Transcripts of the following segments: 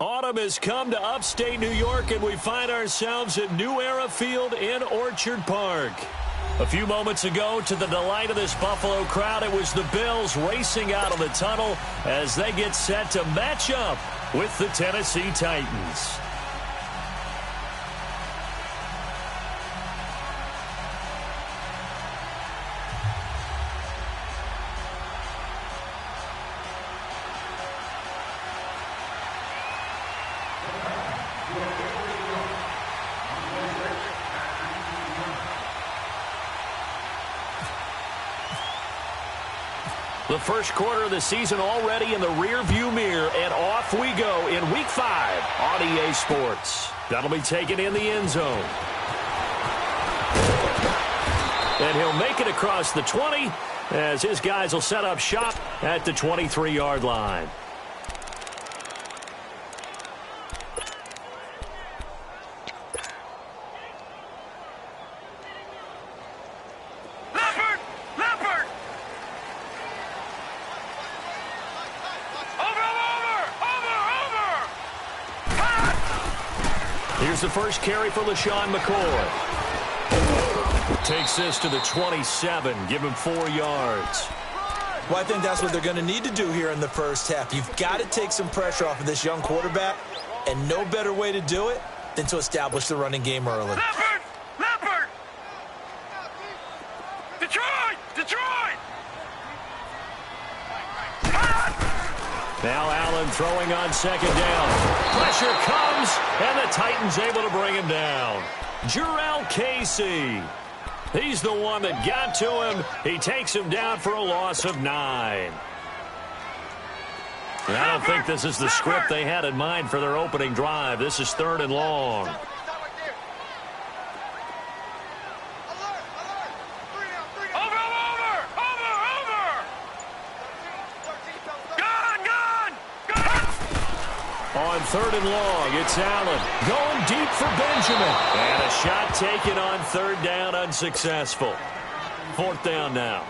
Autumn has come to upstate New York, and we find ourselves at New Era Field in Orchard Park. A few moments ago, to the delight of this Buffalo crowd, it was the Bills racing out of the tunnel as they get set to match up with the Tennessee Titans. The first quarter of the season already in the rearview mirror, and off we go in Week 5 on EA Sports. That'll be taken in the end zone. And he'll make it across the 20 as his guys will set up shop at the 23-yard line. Here's the first carry for LaShawn McCoy. Takes this to the 27, give him 4 yards. Well, I think that's what they're going to need to do here in the first half. You've got to take some pressure off of this young quarterback, and no better way to do it than to establish the running game early. Leopard! Leopard! Detroit! Detroit! Now Allen throwing on second down. Pressure comes, and the Titans able to bring him down. Jarrell Casey. He's the one that got to him. He takes him down for a loss of 9. And I don't think this is the script they had in mind for their opening drive. This is 3rd and long. On 3rd and long, it's Allen going deep for Benjamin. And a shot taken on 3rd down, unsuccessful. 4th down now.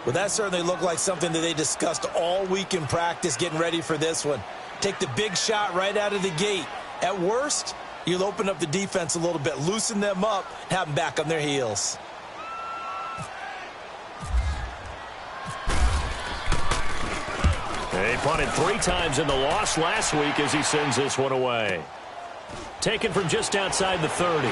Well, that certainly looked like something that they discussed all week in practice getting ready for this one. Take the big shot right out of the gate. At worst, you'll open up the defense a little bit, loosen them up, have them back on their heels. He punted 3 times in the loss last week as he sends this one away. Taken from just outside the 30.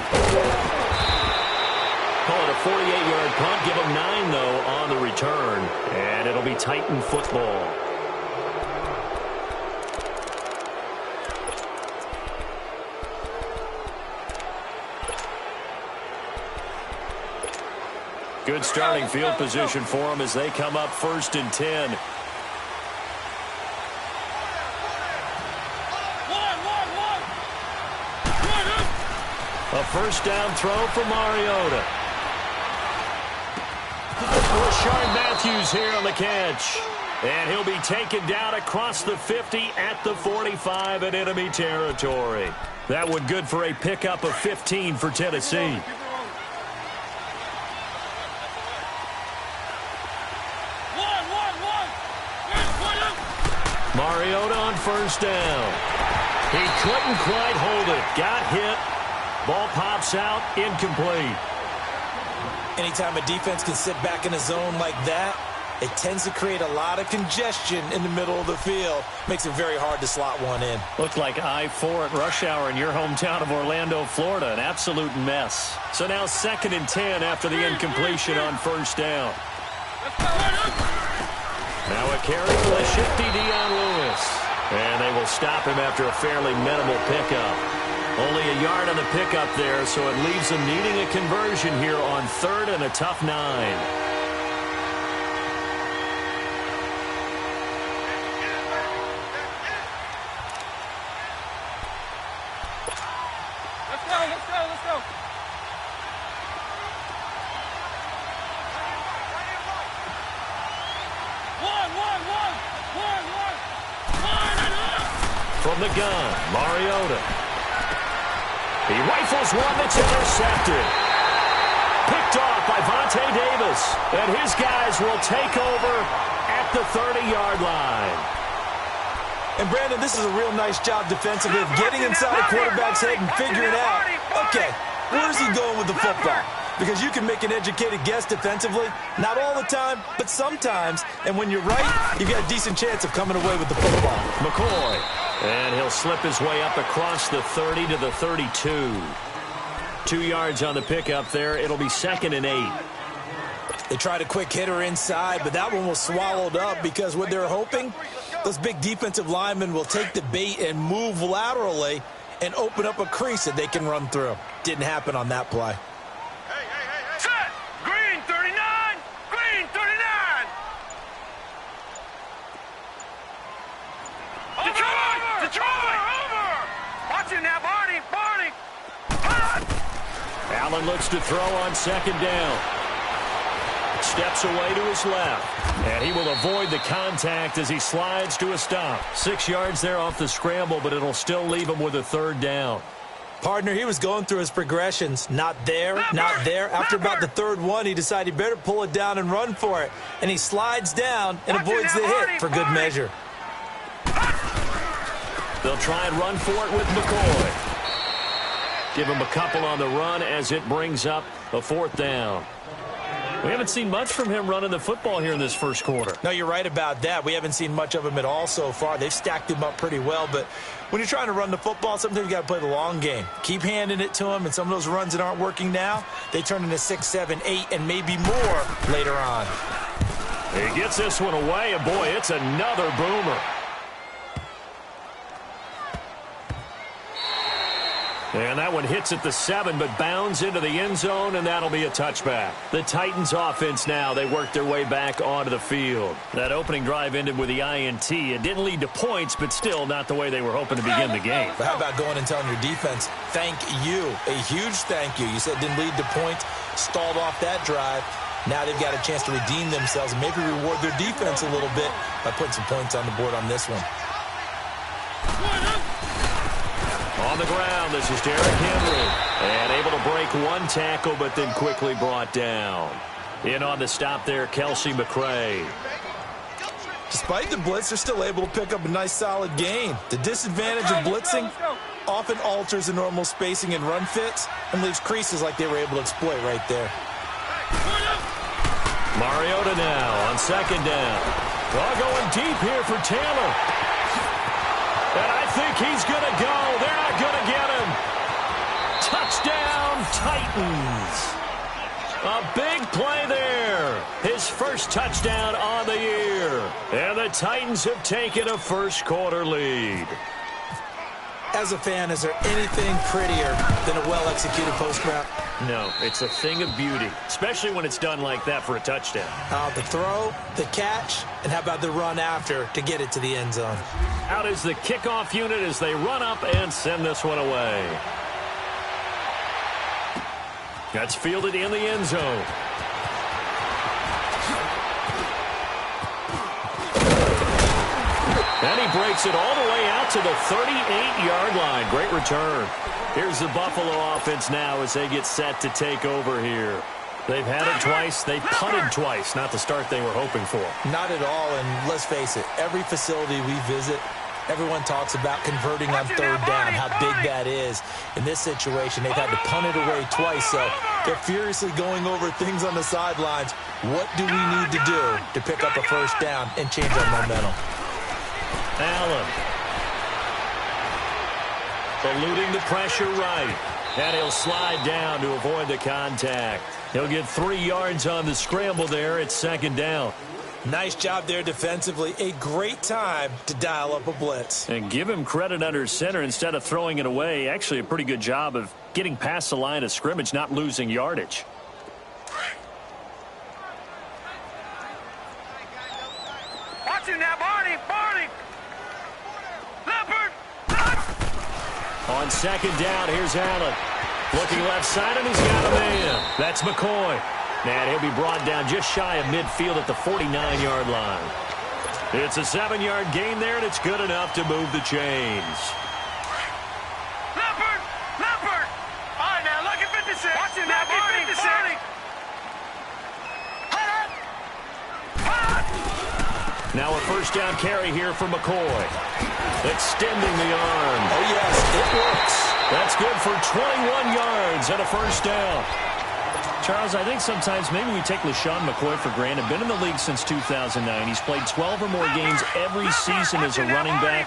Call it a 48-yard punt. Give him 9, though, on the return. And it'll be Titan football. Good starting field position for them as they come up 1st and 10. A first down throw for Mariota. Rashard Matthews here on the catch. And he'll be taken down across the 50 at the 45 in enemy territory. That one good for a pickup of 15 for Tennessee. Mariota on first down. He couldn't quite hold it. Got hit. Ball pops out, incomplete. Anytime a defense can sit back in a zone like that, it tends to create a lot of congestion in the middle of the field. Makes it very hard to slot one in. Looked like I-4 at rush hour in your hometown of Orlando, Florida. An absolute mess. So now 2nd and 10 after the incompletion on first down. Now a carry for the shifty Dion Lewis. And they will stop him after a fairly minimal pickup. Only a yard on the pickup there, so it leaves them needing a conversion here on 3rd and a tough 9. Let's go. From the gun, Mariota. He rifles one that's intercepted. Picked off by Vontae Davis. And his guys will take over at the 30-yard line. And, Brandon, this is a real nice job defensively of getting inside a quarterback's head and figuring out, okay, where's he going with the football? Because you can make an educated guess defensively, not all the time, but sometimes. And when you're right, you've got a decent chance of coming away with the football. McCoy, and he'll slip his way up across the 30 to the 32. 2 yards on the pickup there. It'll be 2nd and 8. They tried a quick hitter inside, but that one was swallowed up because what they're hoping, those big defensive linemen will take the bait and move laterally and open up a crease that they can run through. Didn't happen on that play. Set! Green 39! Green 39! Detroit! Detroit! Over! Watch it now, Barney! Barney! Allen looks to throw on 2nd down. Steps away to his left. And he will avoid the contact as he slides to a stop. 6 yards there off the scramble, but it'll still leave him with a 3rd down. Partner, he was going through his progressions. Not there, not there. After about the 3rd one, he decided he better pull it down and run for it. And he slides down and avoids the hit for good measure. They'll try and run for it with McCoy. Give him a couple on the run as it brings up a 4th down. We haven't seen much from him running the football here in this first quarter. No, you're right about that. We haven't seen much of him at all so far. They've stacked him up pretty well, but when you're trying to run the football, sometimes you got to play the long game. Keep handing it to him, and some of those runs that aren't working now, they turn into 6, 7, 8, and maybe more later on. He gets this one away, and boy, it's another boomer. And that one hits at the 7, but bounds into the end zone, and that'll be a touchback. The Titans offense now, they work their way back onto the field. That opening drive ended with the INT. It didn't lead to points, but still not the way they were hoping to begin the game. But how about going and telling your defense, thank you, a huge thank you. You said it didn't lead to points, stalled off that drive. Now they've got a chance to redeem themselves and maybe reward their defense a little bit by putting some points on the board on this one. On the ground, this is Derrick Henry. And able to break one tackle, but then quickly brought down. In on the stop there, Kelsey McRae. Despite the blitz, they're still able to pick up a nice, solid gain. The disadvantage of blitzing often alters the normal spacing and run fits and leaves creases like they were able to exploit right there. Mariota now on 2nd down. All going deep here for Taylor. And I think he's going to go. They're not going to get him. Touchdown, Titans. A big play there. His first touchdown on the year. And the Titans have taken a first quarter lead. As a fan, is there anything prettier than a well-executed post route? No, it's a thing of beauty, especially when it's done like that for a touchdown. The throw, the catch, and how about the run after to get it to the end zone? Out is the kickoff unit as they run up and send this one away. That's fielded in the end zone. And he breaks it all the way out to the 38-yard line. Great return. Here's the Buffalo offense now as they get set to take over here. They've had it twice. They've punted twice. Not the start they were hoping for. Not at all, and let's face it, every facility we visit, everyone talks about converting on 3rd down, how big that is. In this situation, they've had to punt it away twice, so they're furiously going over things on the sidelines. What do we need to do to pick up a 1st down and change our momentum? Allen. Eluding the pressure right. And he'll slide down to avoid the contact. He'll get 3 yards on the scramble there at 2nd down. Nice job there defensively. A great time to dial up a blitz. And give him credit under center instead of throwing it away. Actually a pretty good job of getting past the line of scrimmage, not losing yardage. Watching that, Barney! Barney! Leopard! On 2nd down, here's Allen. Looking left side, and he's got a man. That's McCoy. And he'll be brought down just shy of midfield at the 49-yard line. It's a 7-yard gain there, and it's good enough to move the chains. Leopard! Leopard! All right, now, look at 56. Watching that, Barney! 56. Now a first down carry here for McCoy. Extending the arm. Oh, yes, it works. That's good for 21 yards and a first down. Charles, I think sometimes maybe we take LaShawn McCoy for granted. Been in the league since 2009. He's played 12 or more games every season as a running back.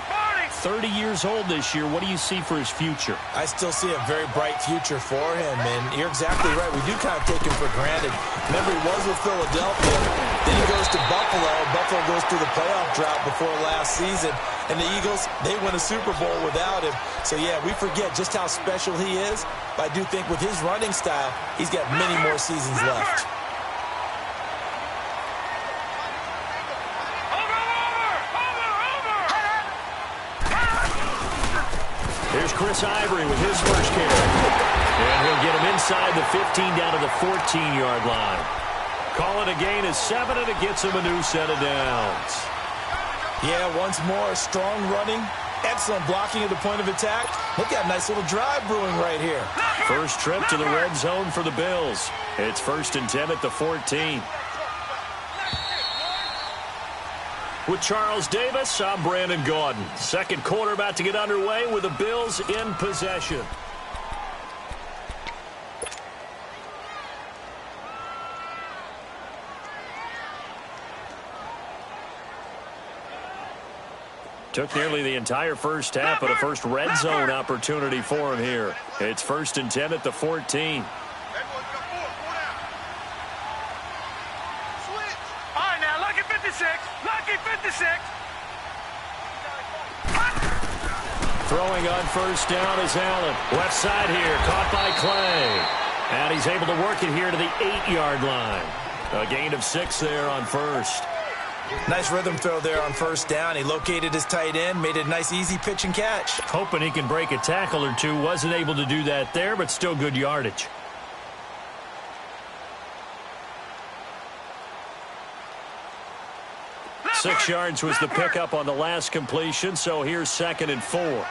30 years old this year. What do you see for his future? I still see a very bright future for him, and you're exactly right. We do kind of take him for granted. Remember, he was with Philadelphia. Then he goes to Buffalo. Buffalo goes through the playoff drought before last season. And the Eagles, they win a Super Bowl without him. So, yeah, we forget just how special he is. But I do think with his running style, he's got many more seasons left. Here's Chris Ivory with his first carry. And he'll get him inside the 15 down to the 14-yard line. Call it a gain of 7, and it gets him a new set of downs. Yeah, once more, strong running, excellent blocking at the point of attack. Look at that nice little drive brewing right here. First trip to the red zone for the Bills. It's 1st and 10 at the 14. With Charles Davis, I'm Brandon Gaudin. Second quarter about to get underway with the Bills in possession. Took nearly the entire first half, but a first red zone opportunity for him here. It's 1st and 10 at the 14. Throwing on first down is Allen. Left side here, caught by Clay. And he's able to work it here to the 8-yard line. A gain of 6 there on first. Nice rhythm throw there on first down. He located his tight end, made it a nice easy pitch and catch. Hoping he can break a tackle or two. Wasn't able to do that there, but still good yardage. Six yards was the pickup on the last completion, so here's 2nd and 4. Over!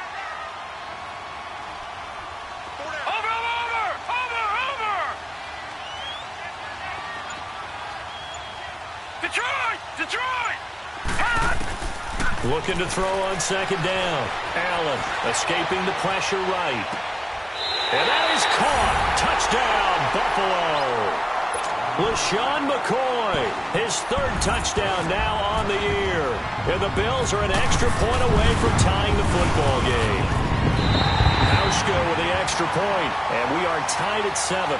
Detroit! Looking to throw on 2nd down. Allen escaping the pressure right. And that is caught. Touchdown, Buffalo. LaShawn McCoy, his 3rd touchdown now on the year. And the Bills are an extra point away from tying the football game. Hauschka with the extra point, and we are tied at 7.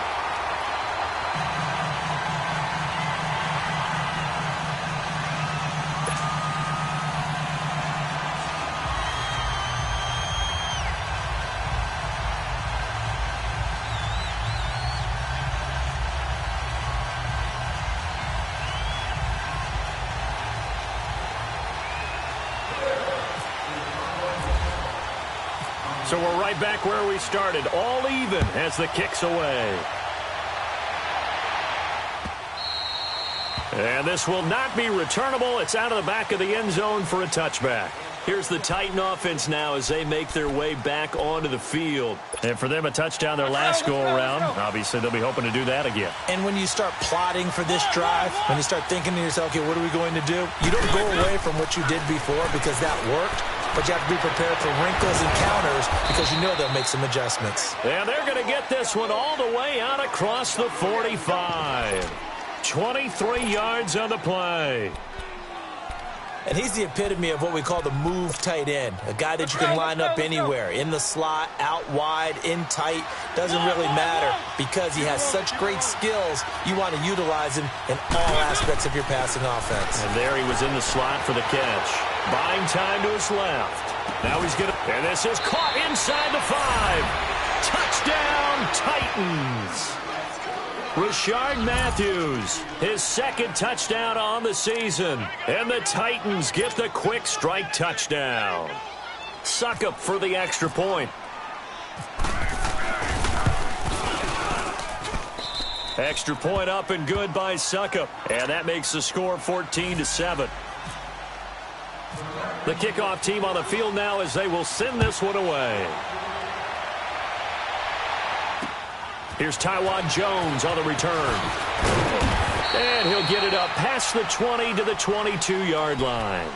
So we're right back where we started, all even as the kick's away. And this will not be returnable. It's out of the back of the end zone for a touchback. Here's the Titan offense now as they make their way back onto the field. And for them, a touchdown their last go-around. Obviously, they'll be hoping to do that again. And when you start plotting for this drive, when you start thinking to yourself, okay, what are we going to do? You don't go away from what you did before because that worked, but you have to be prepared for wrinkles and counters because you know they'll make some adjustments. And they're going to get this one all the way out across the 45. 23 yards on the play. And he's the epitome of what we call the move tight end, a guy that you can line up anywhere, in the slot, out wide, in tight, doesn't really matter because he has such great skills. You want to utilize him in all aspects of your passing offense. And there he was in the slot for the catch. Buying time to his left. Now he's going to, and this is caught inside the 5. Touchdown, Titans. Rashard Matthews, his 2nd touchdown on the season. And the Titans get the quick strike touchdown. Suckup for the extra point. Extra point up and good by Suckup. And that makes the score 14-7. The kickoff team on the field now as they will send this one away. Here's Tywan Jones on the return. And he'll get it up past the 20 to the 22-yard line.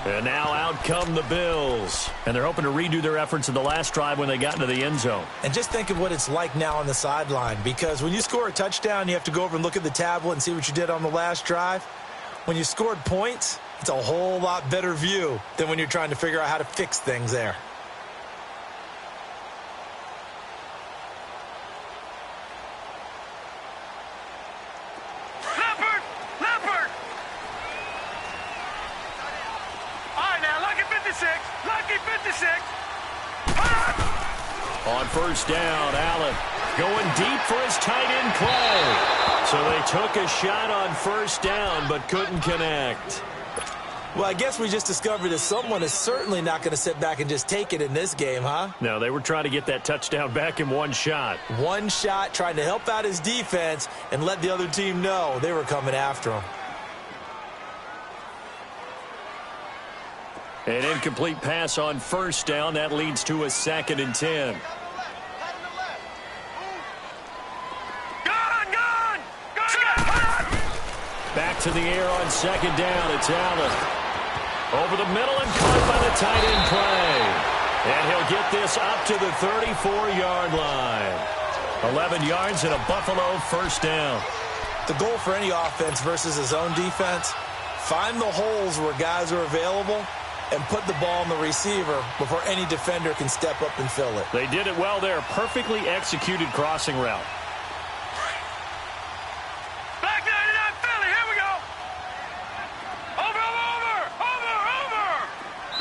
And now out come the Bills. And they're hoping to redo their efforts in the last drive when they got into the end zone. And just think of what it's like now on the sideline, because when you score a touchdown, you have to go over and look at the tablet and see what you did on the last drive. When you scored points, it's a whole lot better view than when you're trying to figure out how to fix things there. On first down, Allen going deep for his tight end play. So they took a shot on first down but couldn't connect. Well, I guess we just discovered that someone is certainly not going to sit back and just take it in this game, huh? No, they were trying to get that touchdown back in one shot. One shot, trying to help out his defense and let the other team know they were coming after him. An incomplete pass on first down. That leads to a 2nd and 10. Back to the air on 2nd down. It's Allen. Over the middle and caught by the tight end play. And he'll get this up to the 34-yard line. 11 yards and a Buffalo first down. The goal for any offense versus his own defense, find the holes where guys are available and put the ball on the receiver before any defender can step up and fill it. They did it well there. Perfectly executed crossing route. Back 99 Philly, here we go. Over.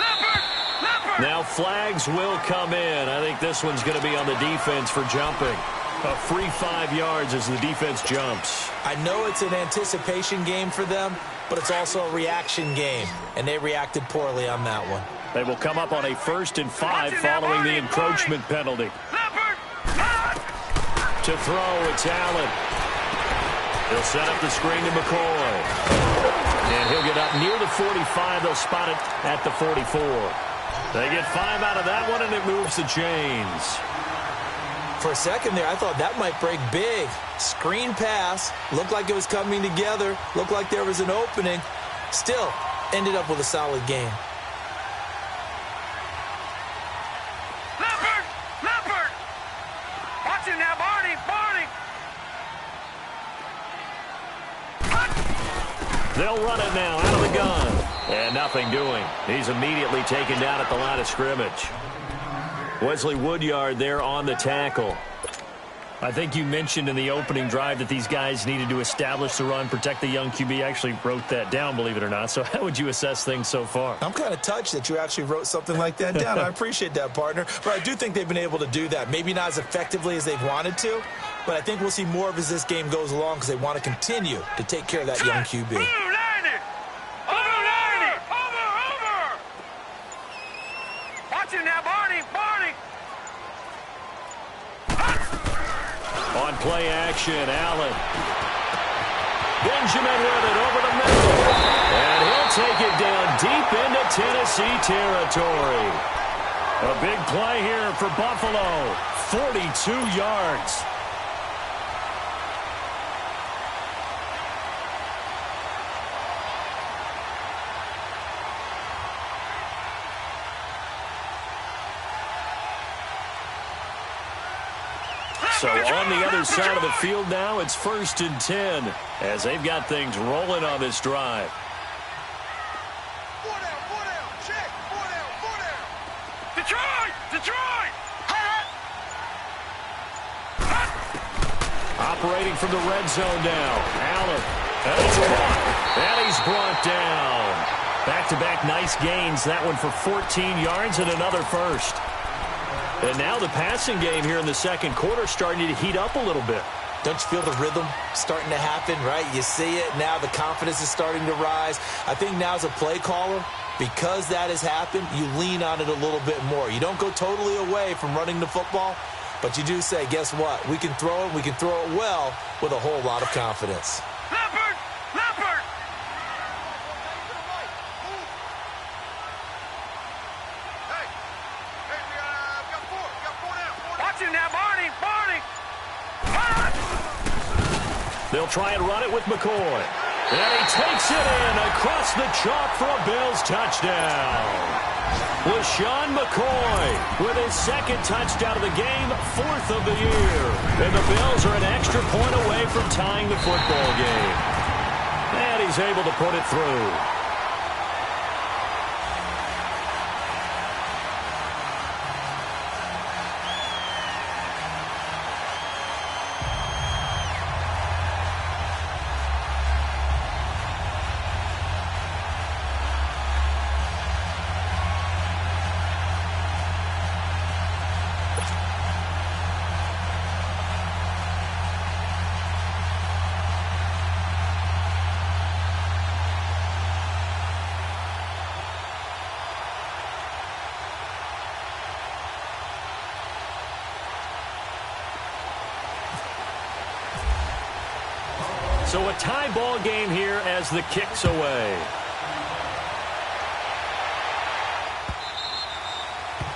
Leopard. Now flags will come in. I think this one's going to be on the defense for jumping. A free 5 yards as the defense jumps. I know it's an anticipation game for them, but it's also a reaction game, and they reacted poorly on that one. They will come up on a 1st and 5 following the encroachment penalty. To throw, it's Allen. He'll set up the screen to McCoy. And he'll get up near the 45. They'll spot it at the 44. They get 5 out of that one, and it moves the chains. For a second there, I thought that might break big. Screen pass, looked like it was coming together, looked like there was an opening. Still, ended up with a solid game. Leopard! Watch him now, Barney! They'll run it now out of the gun. And nothing doing. He's immediately taken down at the line of scrimmage. Wesley Woodyard there on the tackle. I think you mentioned in the opening drive that these guys needed to establish the run, protect the young QB. I actually wrote that down, believe it or not. So how would you assess things so far? I'm kind of touched that you actually wrote something like that down. I appreciate that, partner. But I do think they've been able to do that. Maybe not as effectively as they've wanted to, but I think we'll see more of as this game goes along because they want to continue to take care of that young QB. On play action, Allen. Benjamin with it over the middle. And he'll take it down deep into Tennessee territory. A big play here for Buffalo. 42 yards. So on the other side of the field now, it's 1st and 10 as they've got things rolling on this drive. Check. Detroit! Operating from the red zone now. Allen. And he's brought down. Back-to-back nice gains. That one for 14 yards and another first. And now the passing game here in the second quarter starting to heat up a little bit. Don't you feel the rhythm starting to happen, right? You see it. Now the confidence is starting to rise. I think now as a play caller, because that has happened, you lean on it a little bit more. You don't go totally away from running the football, but you do say, guess what? We can throw it. We can throw it well with a whole lot of confidence. Leopard! Hey, we got 4 down. Watch him now, Barney! They'll try and run it with McCoy. And he takes it in across the chalk for a Bills touchdown. LaShawn McCoy with his second touchdown of the game, 4th of the year. And the Bills are an extra point away from tying the football game. And he's able to put it through. So a tie ball game here as the kick's away.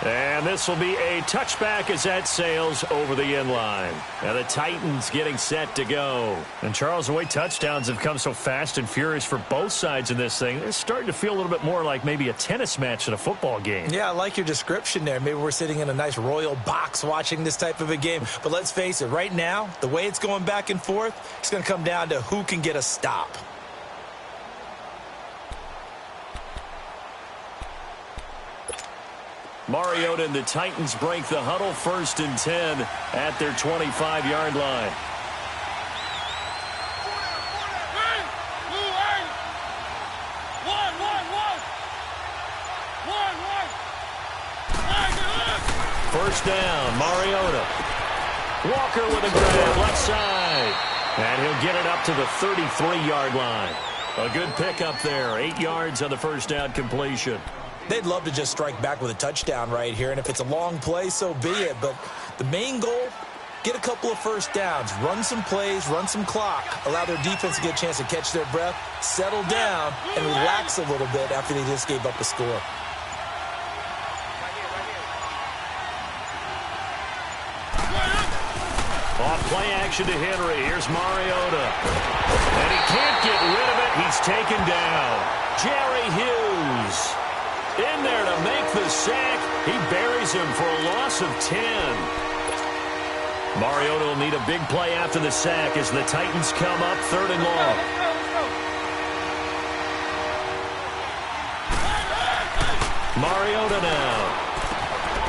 And this will be a touchback as that sails over the end line. Now the Titans getting set to go. And Charles, the way touchdowns have come so fast and furious for both sides in this thing, it's starting to feel a little bit more like maybe a tennis match than a football game. Yeah, I like your description there. Maybe we're sitting in a nice royal box watching this type of a game. But let's face it, right now, the way it's going back and forth, it's going to come down to who can get a stop. Mariota and the Titans break the huddle, 1st and 10 at their 25-yard line. First down, Mariota. Walker with a grab, left side. And he'll get it up to the 33-yard line. A good pickup there, 8 yards on the first down completion. They'd love to just strike back with a touchdown right here, and if it's a long play, so be it. But the main goal, get a couple of first downs, run some plays, run some clock, allow their defense to get a chance to catch their breath, settle down, and relax a little bit after they just gave up a score. Off play action to Henry. Here's Mariota. And he can't get rid of it. He's taken down. Jerry Hughes in there to make the sack. He buries him for a loss of 10. Mariota will need a big play after the sack as the Titans come up 3rd and long. Mariota now.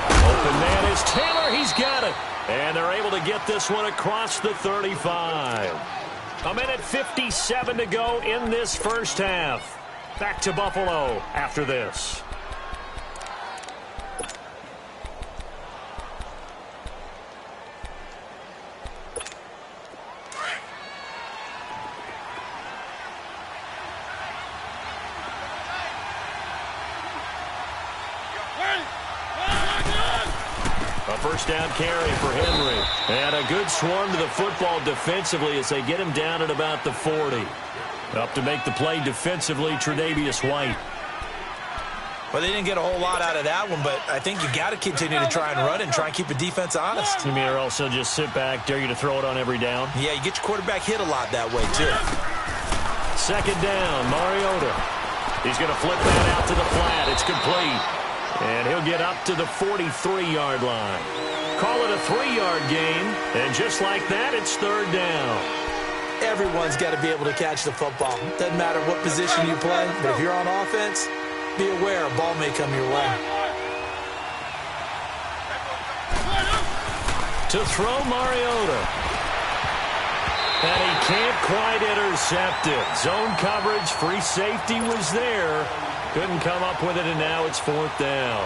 Open man is Taylor. He's got it. And they're able to get this one across the 35. A minute 57 to go in this first half. Back to Buffalo after this. First down carry for Henry. And a good swarm to the football defensively as they get him down at about the 40. Up to make the play defensively, Tre'Davious White. Well, they didn't get a whole lot out of that one, but I think you got to continue to try and run and try and keep the defense honest. You mean or also just sit back, dare you to throw it on every down? Yeah, you get your quarterback hit a lot that way, too. 2nd down, Mariota. He's going to flip that out to the flat. It's complete. And he'll get up to the 43-yard line. Call it a 3-yard gain. And just like that, it's 3rd down. Everyone's got to be able to catch the football. Doesn't matter what position you play, but if you're on offense, be aware a ball may come your way. To throw Mariota. And he can't quite intercept it. Zone coverage, free safety was there. Couldn't come up with it, and now it's 4th down.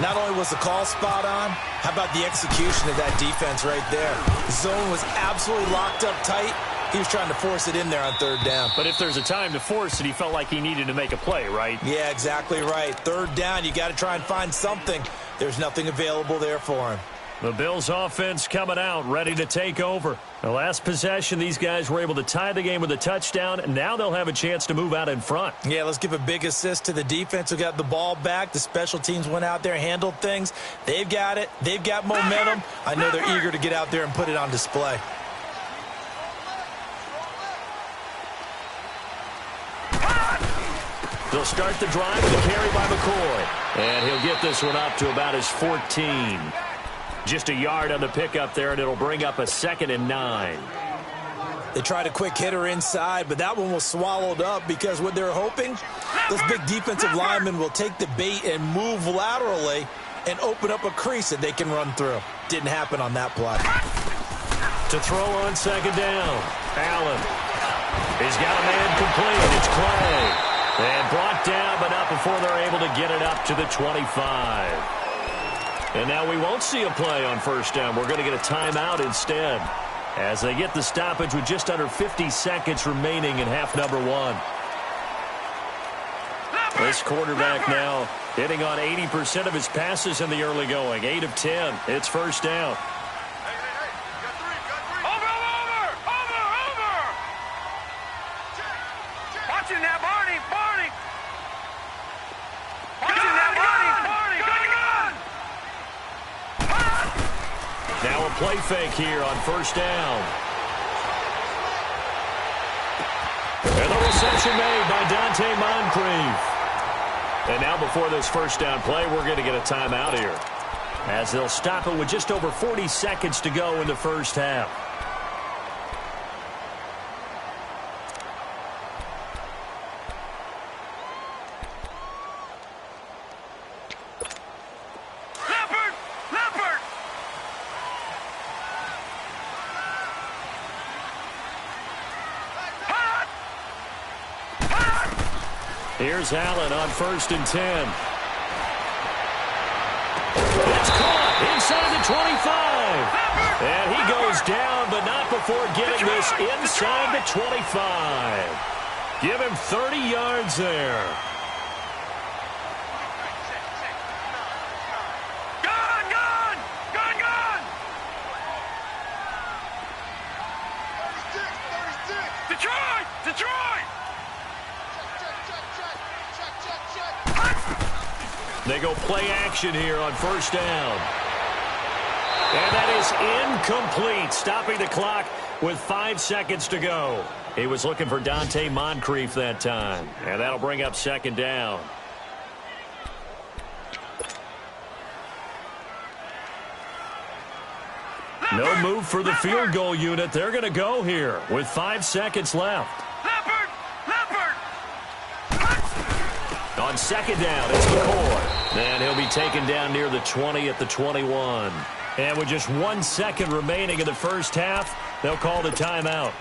Not only was the call spot on, how about the execution of that defense right there? The zone was absolutely locked up tight. He was trying to force it in there on 3rd down. But if there's a time to force it, he felt like he needed to make a play, right? Yeah, exactly right. 3rd down, you got to try and find something. There's nothing available there for him. The Bills offense coming out, ready to take over. The last possession, these guys were able to tie the game with a touchdown, and now they'll have a chance to move out in front. Yeah, let's give a big assist to the defense who got the ball back. The special teams went out there, handled things. They've got it. They've got momentum. I know they're eager to get out there and put it on display. They'll start the drive with a carry by McCoy. And he'll get this one up to about his 14. Just a yard on the pickup there, and it'll bring up a 2nd and 9. They tried a quick hitter inside, but that one was swallowed up because what they're hoping, this big defensive lineman will take the bait and move laterally and open up a crease that they can run through. Didn't happen on that play. To throw on 2nd down, Allen. He's got a man complete. It's Clay. And brought down, but not before they're able to get it up to the 25. And now we won't see a play on 1st down. We're going to get a timeout instead, as they get the stoppage with just under 50 seconds remaining in half number 1. This quarterback now hitting on 80% of his passes in the early going. 8 of 10. It's 1st down. Watching that, Barney! Watching that, Barney! Now a play fake here on 1st down. And the reception made by Moncrief. And now before this 1st down play, we're going to get a timeout here, as they'll stop it with just over 40 seconds to go in the 1st half. Here's Allen on 1st and 10. It's caught inside the 25. And he goes down, but not before getting this inside the 25. Give him 30 yards there. Gun! Detroit! They go play action here on 1st down. And that is incomplete, stopping the clock with 5 seconds to go. He was looking for Moncrief that time, and that'll bring up 2nd down. No move for the field goal unit. They're going to go here with 5 seconds left. On 2nd down, it's McCoy. And he'll be taken down near the 20 at the 21. And with just 1 second remaining in the 1st half, they'll call the timeout.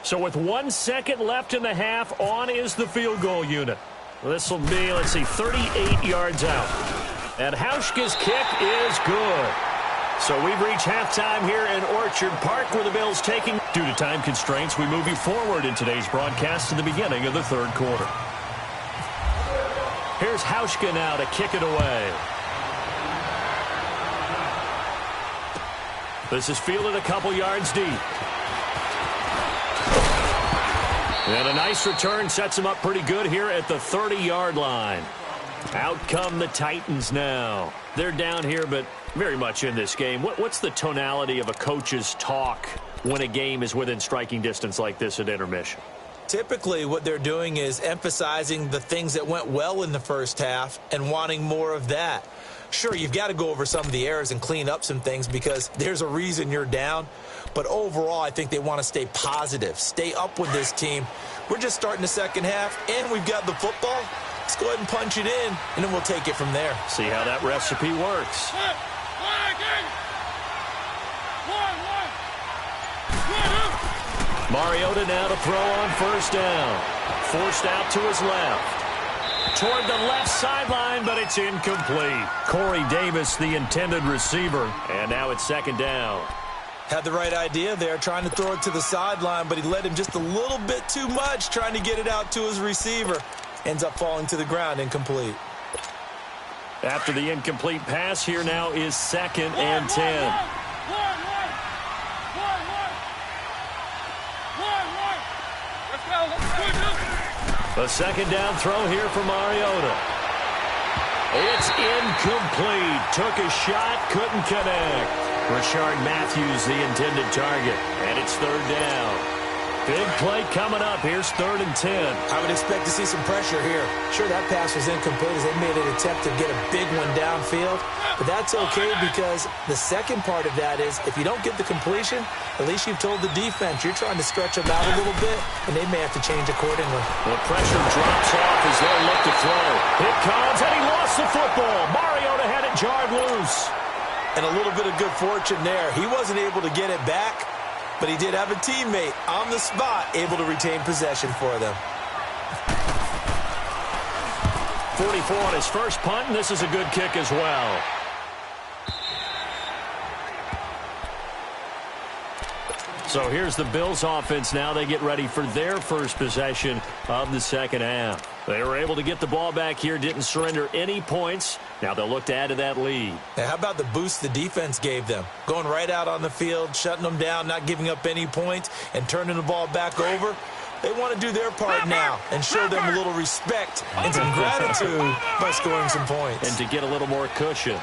So with 1 second left in the half, on is the field goal unit. This will be, 38 yards out. And Hauschka's kick is good. So we've reached halftime here in Orchard Park, where the Bills taking. Due to time constraints, we move you forward in today's broadcast to the beginning of the 3rd quarter. Here's Hauschka now to kick it away. This is fielded a couple yards deep. And a nice return sets him up pretty good here at the 30-yard line. Out come the Titans now. They're down here, but very much in this game. What's the tonality of a coach's talk when a game is within striking distance like this at intermission? Typically, what they're doing is emphasizing the things that went well in the 1st half and wanting more of that. Sure, you've got to go over some of the errors and clean up some things because there's a reason you're down. But overall, I think they want to stay positive, stay up with this team. We're just starting the 2nd half, and we've got the football. Let's go ahead and punch it in, and then we'll take it from there. See how that recipe works. Mariota now to throw on 1st down. Forced out to his left. Toward the left sideline, but it's incomplete. Corey Davis, the intended receiver. And now it's 2nd down. Had the right idea there, trying to throw it to the sideline, but he led him just a little bit too much, trying to get it out to his receiver. Ends up falling to the ground, incomplete. After the incomplete pass, here now is 2nd and 10. A second down throw here for Mariota. It's incomplete. Took a shot, couldn't connect. Rashard Matthews, the intended target, and it's third down. Big play coming up. Here's 3rd and 10. I would expect to see some pressure here. Sure, that pass was incomplete as they made an attempt to get a big one downfield. But that's okay because the second part of that is if you don't get the completion, at least you've told the defense you're trying to stretch them out a little bit, and they may have to change accordingly. The pressure drops off as they look to throw. Here comes, and he lost the football. Mariota had it jarred loose. And a little bit of good fortune there. He wasn't able to get it back, but he did have a teammate on the spot able to retain possession for them. 44 on his first punt, and this is a good kick as well. So here's the Bills offense now. They get ready for their first possession of the second half. They were able to get the ball back here, didn't surrender any points. Now they'll look to add to that lead. Now, how about the boost the defense gave them? Going right out on the field, shutting them down, not giving up any points, and turning the ball back over. They want to do their part now and show them a little respect and some gratitude by scoring some points. And to get a little more cushion.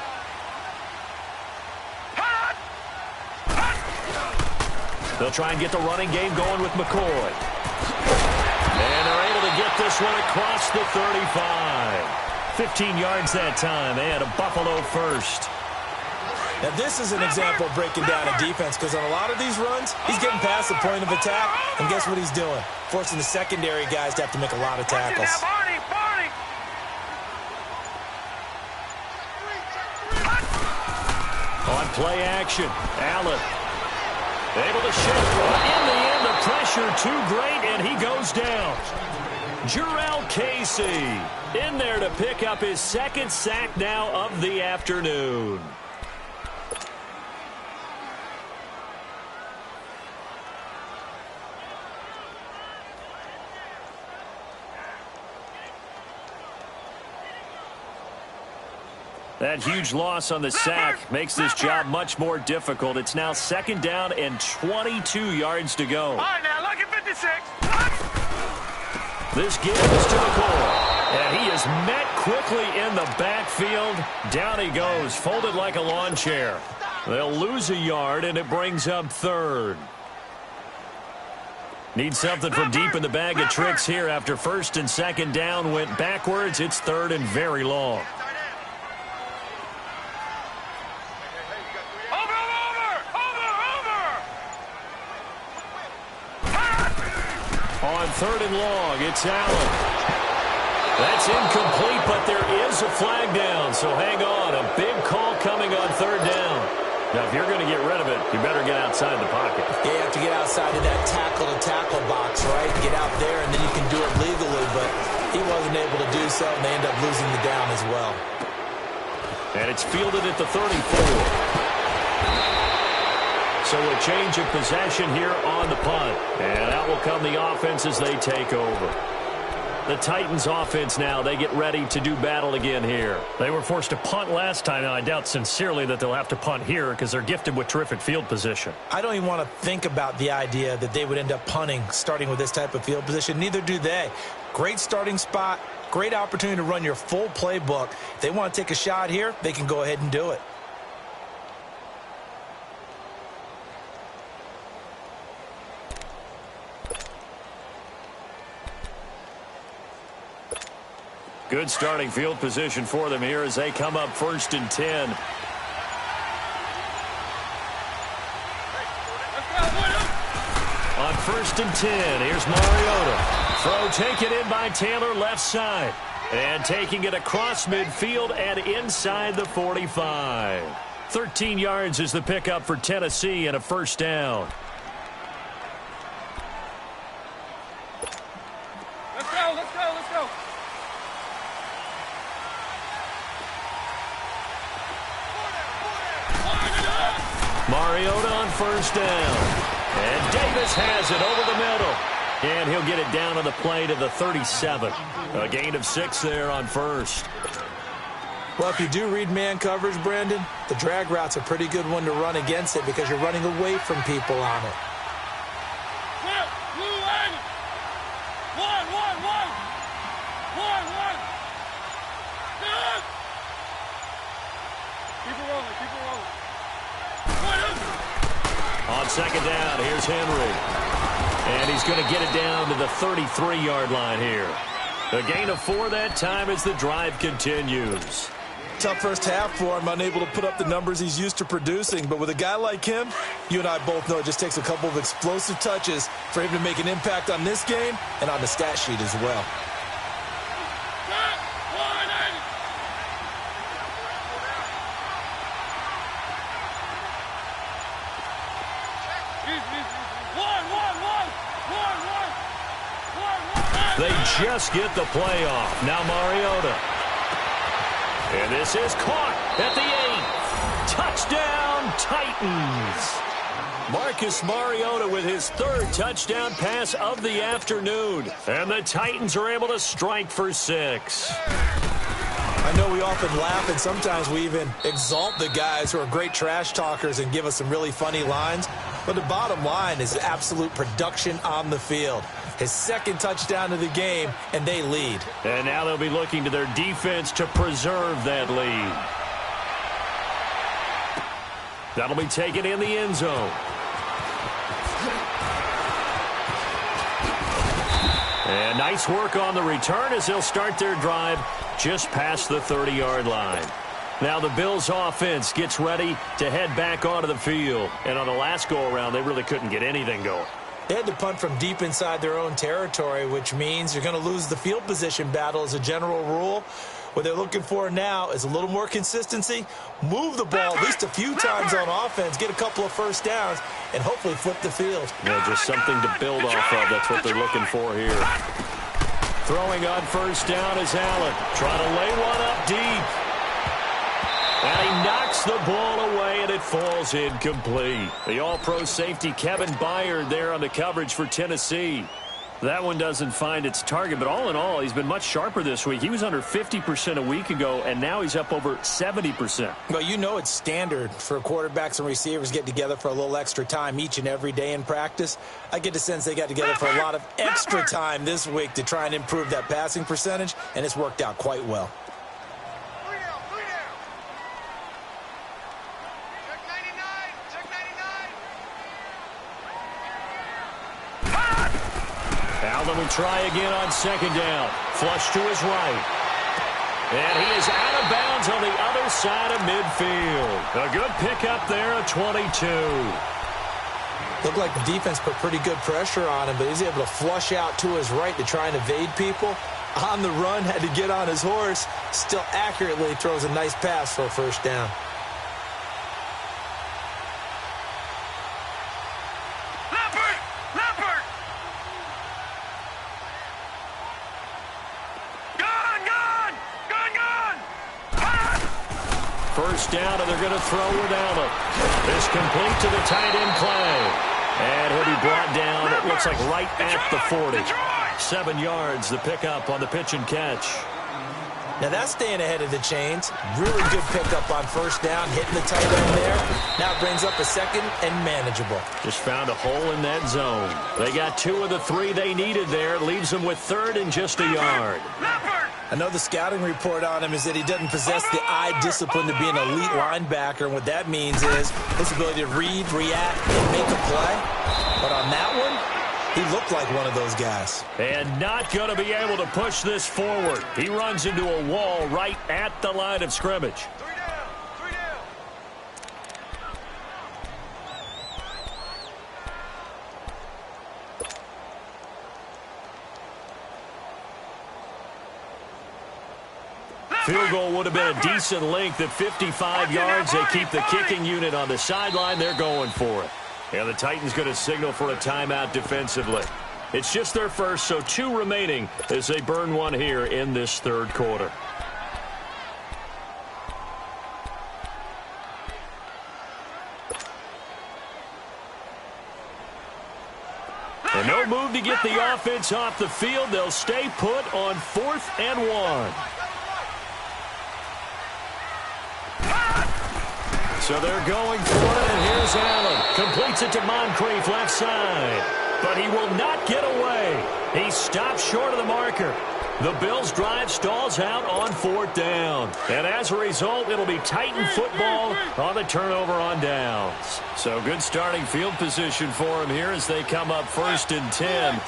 They'll try and get the running game going with McCoy. And they're able to get this one across the 35. 15 yards that time, and a Buffalo first. Now, this is an example of breaking down a defense because on a lot of these runs, he's getting past the point of attack, and guess what he's doing? Forcing the secondary guys to have to make a lot of tackles. On play action, Allen. Able to shift. In the end, the pressure too great, and he goes down. Jurrell Casey in there to pick up his second sack now of the afternoon. That huge loss on the sack makes this job much more difficult. It's now second down and 22 yards to go. All right, now, look at 56. This game is to the core. And he is met quickly in the backfield. Down he goes, folded like a lawn chair. They'll lose a yard, and it brings up third. Need something from deep in the bag of tricks here after first and second down went backwards. It's third and very long. On third and long, it's Allen. That's incomplete, but there is a flag down, so hang on. A big call coming on third down. Now, if you're going to get rid of it, you better get outside the pocket. Yeah, you have to get outside of that tackle-to-tackle box, right? Get out there, and then you can do it legally, but he wasn't able to do so, and they end up losing the down as well. And it's fielded at the 34. So a change of possession here on the punt. And out will come the offense as they take over. The Titans offense now, they get ready to do battle again here. They were forced to punt last time, and I doubt sincerely that they'll have to punt here because they're gifted with terrific field position. I don't even want to think about the idea that they would end up punting starting with this type of field position. Neither do they. Great starting spot, great opportunity to run your full playbook. If they want to take a shot here, they can go ahead and do it. Good starting field position for them here as they come up first and 10. On first and 10, here's Mariota. Throw taken in by Taylor left side. And taking it across midfield and inside the 45. 13 yards is the pickup for Tennessee and a first down. Let's go, let's go, let's go. Mariota on first down. And Davis has it over the middle. And he'll get it down on the play to the 37. A gain of 6 there on first. Well, if you do read man coverage, Brandon, the drag route's a pretty good one to run against it because you're running away from people on it. On second down, here's Henry. And he's going to get it down to the 33-yard line here. A gain of 4 that time as the drive continues. Tough first half for him, unable to put up the numbers he's used to producing. But with a guy like him, you and I both know it just takes a couple of explosive touches for him to make an impact on this game and on the stat sheet as well. They just get the play off. Now Mariota. And this is caught at the 8. Touchdown, Titans. Marcus Mariota with his 3rd touchdown pass of the afternoon. And the Titans are able to strike for 6. I know we often laugh and sometimes we even exalt the guys who are great trash talkers and give us some really funny lines. But the bottom line is absolute production on the field. His 2nd touchdown of the game, and they lead. And now they'll be looking to their defense to preserve that lead. That'll be taken in the end zone. And nice work on the return as they'll start their drive just past the 30-yard line. Now the Bills offense gets ready to head back onto the field. And on the last go-around, they really couldn't get anything going. They had to punt from deep inside their own territory, which means you're going to lose the field position battle as a general rule. What they're looking for now is a little more consistency, move the ball at least a few times on offense, get a couple of first downs, and hopefully flip the field. Yeah, just something to build off of. That's what they're looking for here. Throwing on first down is Allen. Trying to lay one up deep. And he knocks the ball away, and it falls incomplete. The all-pro safety Kevin Byard there on the coverage for Tennessee. That one doesn't find its target, but all in all, he's been much sharper this week. He was under 50% a week ago, and now he's up over 70%. Well, you know it's standard for quarterbacks and receivers getting together for a little extra time each and every day in practice. I get the sense they got together for a lot of extra time this week to try and improve that passing percentage, and it's worked out quite well. Allen will try again on second down. Flush to his right. And he is out of bounds on the other side of midfield. A good pickup there, a 22. Looked like the defense put pretty good pressure on him, but he's able to flush out to his right to try and evade people. On the run, had to get on his horse. Still accurately throws a nice pass for a first down. First down, and they're going to throw with Allen. This complete to the tight end play. And he'll be brought down, it looks like right at the 40. 7 yards, the pickup on the pitch and catch. Now that's staying ahead of the chains. Really good pickup on first down, hitting the tight end there. Now brings up a second and manageable. Just found a hole in that zone. They got 2 of the 3 they needed there. Leaves them with 3rd and just a yard. I know the scouting report on him is that he doesn't possess the eye discipline to be an elite linebacker, and what that means is his ability to read, react, and make a play. But on that one, he looked like one of those guys. And not going to be able to push this forward. He runs into a wall right at the line of scrimmage. Field goal would have been a decent length at 55 yards. They keep the kicking unit on the sideline. They're going for it. And the Titans going to signal for a timeout defensively. It's just their first, so 2 remaining as they burn one here in this 3rd quarter. And no move to get the offense off the field. They'll stay put on 4th and 1. So they're going for it, and here's Allen. Completes it to Moncrief left side. But he will not get away. He stops short of the marker. The Bills' drive stalls out on 4th down. And as a result, it'll be Titan football on the turnover on downs. So good starting field position for them here as they come up 1st and 10.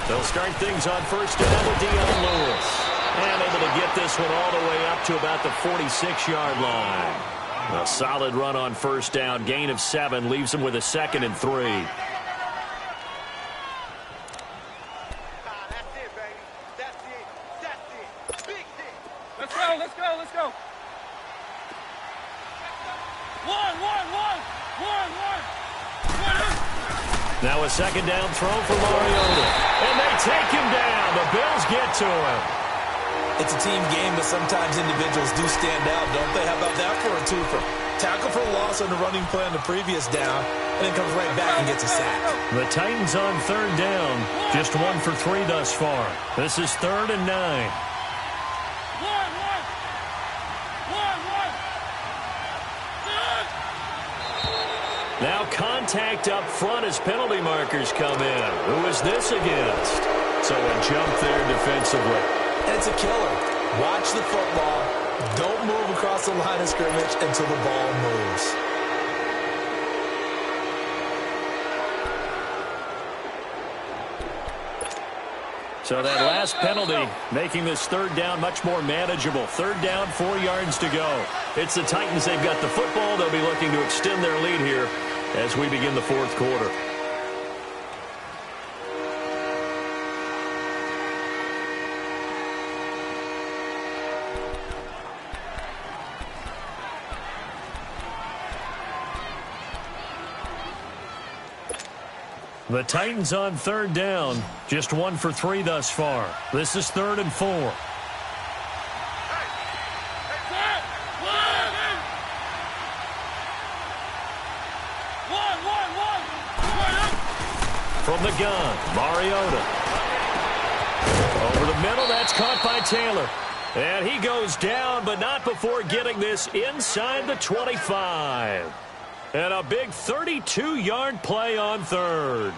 They'll start things on 1st down with Dion Lewis. And able to get this one all the way up to about the 46-yard line. A solid run on 1st down. Gain of 7 leaves them with a 2nd and 3. Let's go. One. Now a 2nd down throw for Mariota. And they take him down. The Bills get to him. It's a team game, but sometimes individuals do stand out, don't they? How about that for a twofer? Tackle for loss on the running play on the previous down, and then comes right back and gets a sack. The Titans on 3rd down. Just 1 for 3 thus far. This is 3rd and 9. Now contact up front as penalty markers come in. Who is this against? So a jump there defensively. And it's a killer. Watch the football. Don't move across the line of scrimmage until the ball moves. So that last penalty making this 3rd down much more manageable. 3rd down, 4 yards to go. It's the Titans. They've got the football. They'll be looking to extend their lead here as we begin the 4th quarter. The Titans on 3rd down. Just 1 for 3 thus far. This is 3rd and 4. From the gun, Mariota. Over the middle, that's caught by Taylor. And he goes down, but not before getting this inside the 25. And a big 32-yard play on 3rd.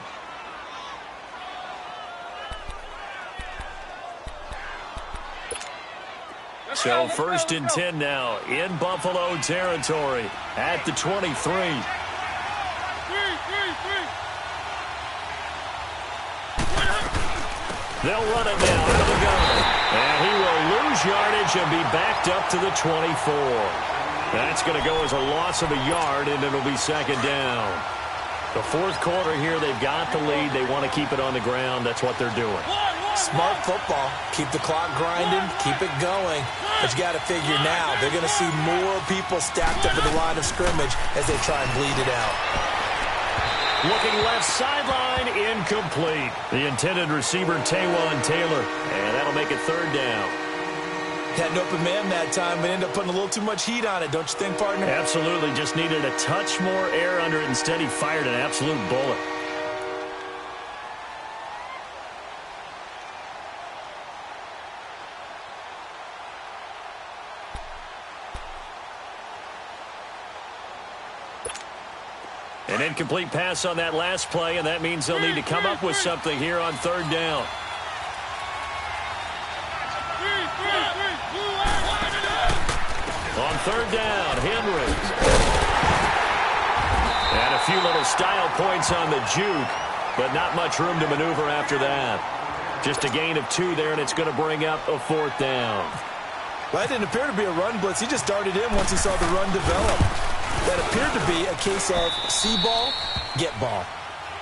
So 1st and 10 now in Buffalo territory at the 23. They'll run it now out of the gun. And he will lose yardage and be backed up to the 24. That's going to go as a loss of a yard, and it'll be 2nd down. The 4th quarter here, they've got the lead. They want to keep it on the ground. That's what they're doing. Smart football. Keep the clock grinding. Keep it going. But you got to figure now, they're going to see more people stacked up at the line of scrimmage as they try and bleed it out. Looking left sideline, incomplete. The intended receiver, Taywan Taylor. And that'll make it 3rd down. Had an open man that time, but ended up putting a little too much heat on it, don't you think, partner? Absolutely. Just needed a touch more air under it. Instead, he fired an absolute bullet. An incomplete pass on that last play, and that means they'll need to come up with something here on 3rd down. On 3rd down, Henry. And a few little style points on the juke, but not much room to maneuver after that. Just a gain of 2 there, and it's going to bring up a 4th down. Well, that didn't appear to be a run blitz. He just darted in once he saw the run develop. That appeared to be a case of see ball, get ball.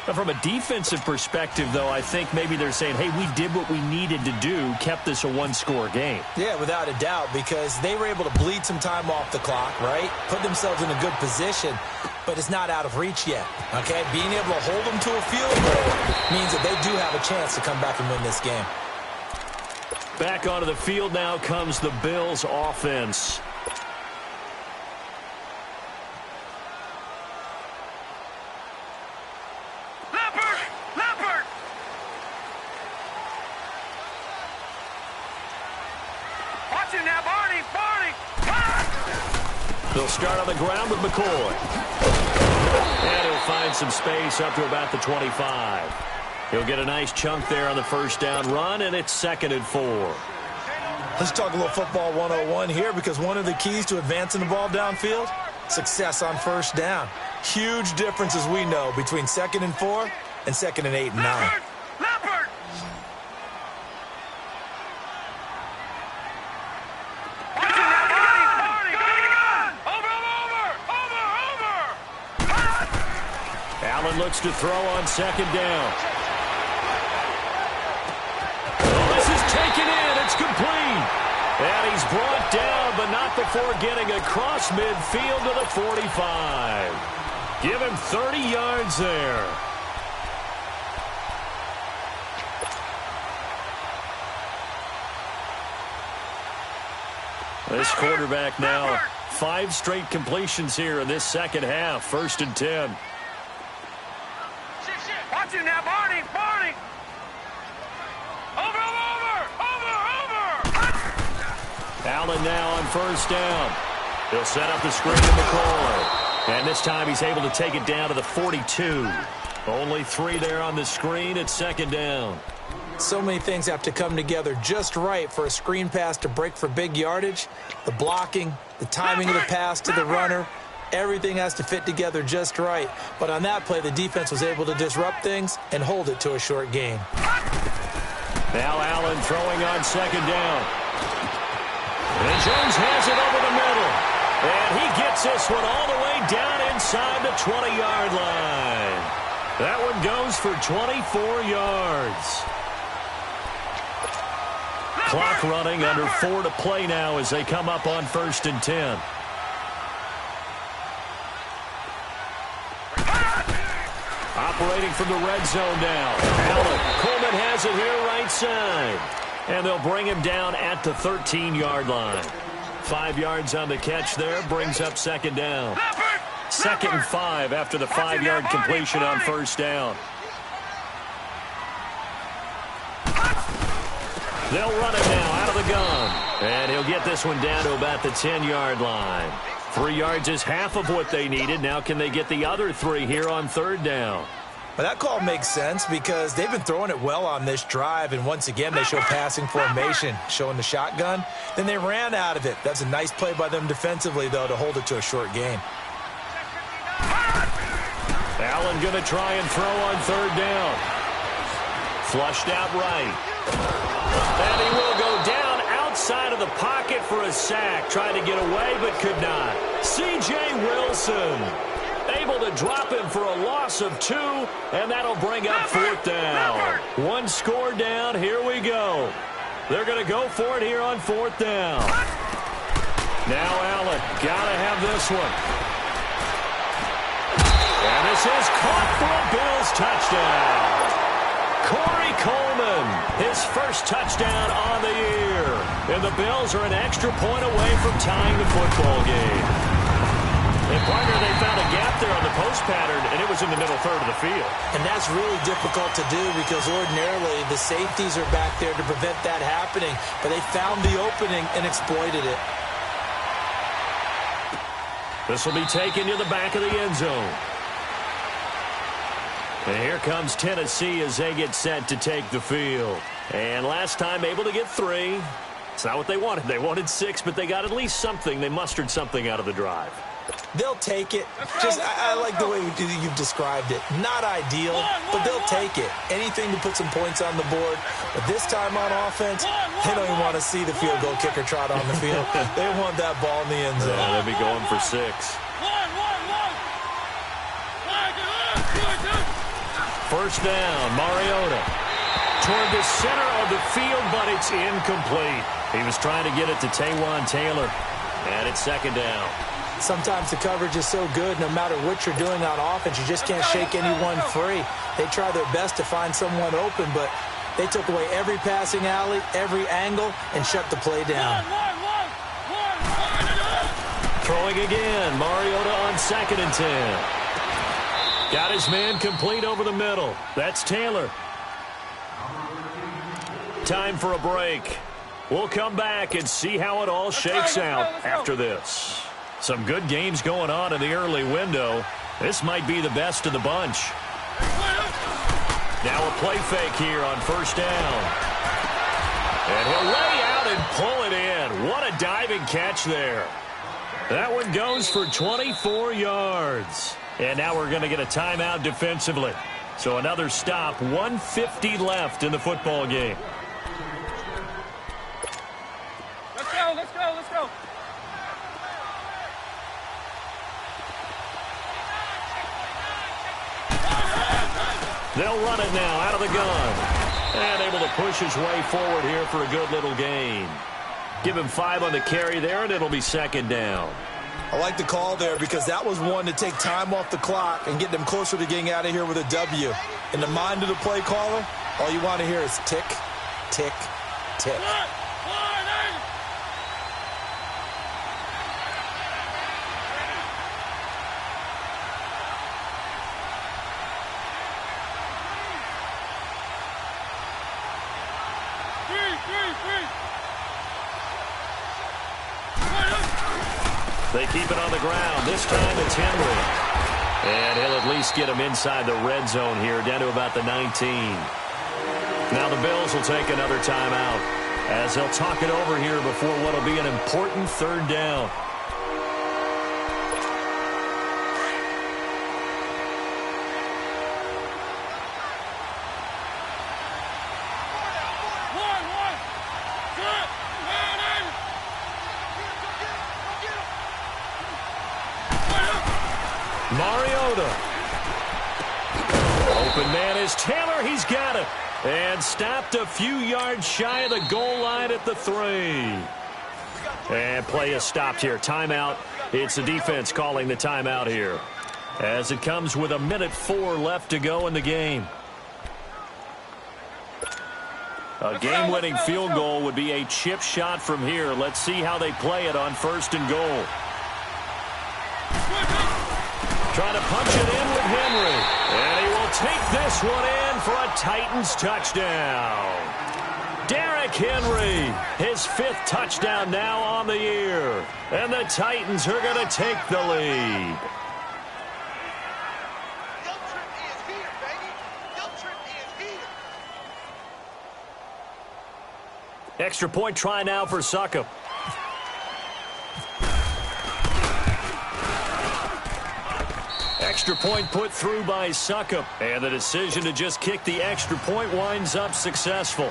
But from a defensive perspective, though, I think maybe they're saying, hey, we did what we needed to do, kept this a 1-score game. Yeah, without a doubt, because they were able to bleed some time off the clock, right? Put themselves in a good position, but it's not out of reach yet, okay? Being able to hold them to a field goal means that they do have a chance to come back and win this game. Back onto the field now comes the Bills' offense. They'll start on the ground with McCoy. And he'll find some space up to about the 25. He'll get a nice chunk there on the first down run, and it's 2nd and 4. Let's talk a little football 101 here, because one of the keys to advancing the ball downfield, success on first down. Huge difference, as we know, between 2nd and 4 and 2nd and 8 and 9. Leopard! Allen looks to throw on 2nd down. Oh, this is taken in. It's complete. And he's brought down, but not before getting across midfield to the 45. Give him 30 yards there. This quarterback now, 5 straight completions here in this second half. 1st and 10. Watch it now, Barney! Barney! Over! Allen now on 1st down. He'll set up the screen in the corner. And this time he's able to take it down to the 42. Only 3 there on the screen at 2nd down. So many things have to come together just right for a screen pass to break for big yardage. The blocking, the timing of the pass to the runner, everything has to fit together just right. But on that play, the defense was able to disrupt things and hold it to a short gain. Now Allen throwing on 2nd down. And Jones has it over the middle. And he gets this one all the way down inside the 20-yard line. That one goes for 24 yards. Clock running, under 4 to play now as they come up on 1st and 10. Operating from the red zone now. Allen. Coleman has it here right side. And they'll bring him down at the 13-yard line. 5 yards on the catch there, brings up 2nd down. 2nd and 5 after the 5-yard completion on 1st down. They'll run it now out of the gun. And he'll get this one down to about the 10-yard line. 3 yards is half of what they needed. Now can they get the other 3 here on 3rd down? Well, that call makes sense because they've been throwing it well on this drive, and once again they show passing formation, showing the shotgun. Then they ran out of it. That's a nice play by them defensively, though, to hold it to a short gain. Allen going to try and throw on 3rd down. Flushed out right. And he will go down outside of the pocket for a sack. Tried to get away, but could not. C.J. Wilson able to drop him for a loss of 2, and that'll bring up 4th down. 1 score down. Here we go. They're going to go for it here on 4th down. Now Allen, got to have this one. And this is caught for a Bills touchdown. Corey Coleman, his first touchdown on the year. And the Bills are an extra point away from tying the football game. And, partner, they found a gap there on the post pattern, and it was in the middle third of the field. And that's really difficult to do because ordinarily the safeties are back there to prevent that happening. But they found the opening and exploited it. This will be taken to the back of the end zone. And here comes Tennessee as they get set to take the field. And last time able to get 3. It's not what they wanted. They wanted 6, but they got at least something. They mustered something out of the drive. They'll take it. I like the way you've described it. Not ideal, but they'll take it. Anything to put some points on the board. But this time on offense, they don't even want to see the field goal kicker trot on the field. They want that ball in the end zone. Yeah, they'll be going for 6. First down, Mariota. Toward the center of the field, but it's incomplete. He was trying to get it to Taywan Taylor. And it's 2nd down. Sometimes the coverage is so good, no matter what you're doing on offense, you just can't shake anyone free. They try their best to find someone open, but they took away every passing alley, every angle, and shut the play down. Throwing again, Mariota on 2nd and 10. Got his man complete over the middle. That's Taylor. Time for a break. We'll come back and see how it all shakes out after this. Some good games going on in the early window. This might be the best of the bunch. Now a play fake here on first down. And he'll lay out and pull it in. What a diving catch there. That one goes for 24 yards. And now we're going to get a timeout defensively. So another stop, 1:50 left in the football game. Let's go, let's go, let's go. They'll run it now out of the gun. And able to push his way forward here for a good little gain. Give him 5 on the carry there, and it'll be second down. I like the call there because that was one to take time off the clock and get them closer to getting out of here with a W. In the mind of the play caller, all you want to hear is tick, tick, tick. They keep it on the ground. This time it's Henry. And he'll at least get him inside the red zone here, down to about the 19. Now the Bills will take another timeout as they'll talk it over here before what will be an important third down. Mariota. Open man is Taylor. He's got it. And stopped a few yards shy of the goal line at the 3. And play is stopped here. Timeout. It's the defense calling the timeout here, as it comes with 1:04 left to go in the game. A game-winning field goal would be a chip shot from here. Let's see how they play it on 1st and goal. Trying to punch it in with Henry. And he will take this one in for a Titans touchdown. Derrick Henry, his 5th touchdown now on the year. And the Titans are going to take the lead. Extra point try now for Succop. Extra point put through by Succop. And the decision to just kick the extra point winds up successful.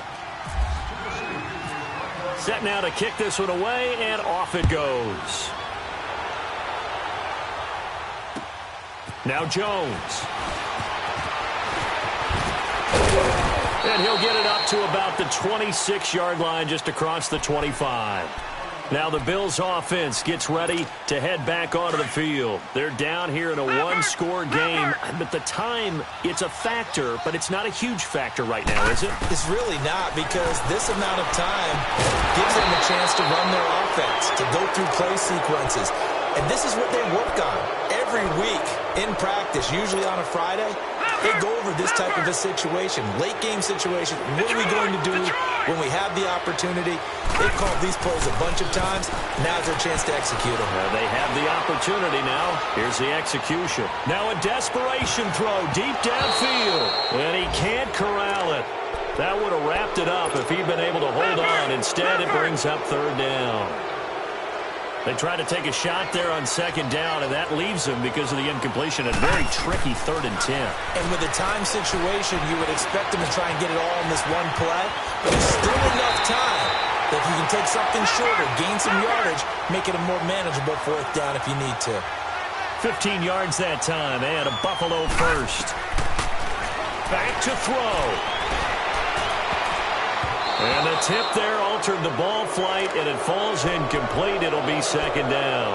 Set now to kick this one away, and off it goes. Now Jones. And he'll get it up to about the 26-yard line, just across the 25. Now the Bills offense gets ready to head back onto the field. They're down here in a 1-score game. But the time, it's a factor, but it's not a huge factor right now, is it? It's really not, because this amount of time gives them a chance to run their offense, to go through play sequences. And this is what they work on every week in practice, usually on a Friday. They go over this type of a situation, late game situation. What are we going to do when we have the opportunity? They've called these plays a bunch of times. Now's their chance to execute them. They have the opportunity now. Here's the execution. Now a desperation throw deep downfield. And he can't corral it. That would have wrapped it up if he'd been able to hold on. Instead, it brings up 3rd down. They try to take a shot there on 2nd down, and that leaves them because of the incompletion. A very tricky 3rd and 10. And with a time situation, you would expect them to try and get it all in this one play. But there's still enough time that if you can take something shorter, gain some yardage, make it a more manageable 4th down if you need to. 15 yards that time, and a Buffalo first. Back to throw. And the tip there altered the ball flight, and it falls incomplete. It'll be 2nd down.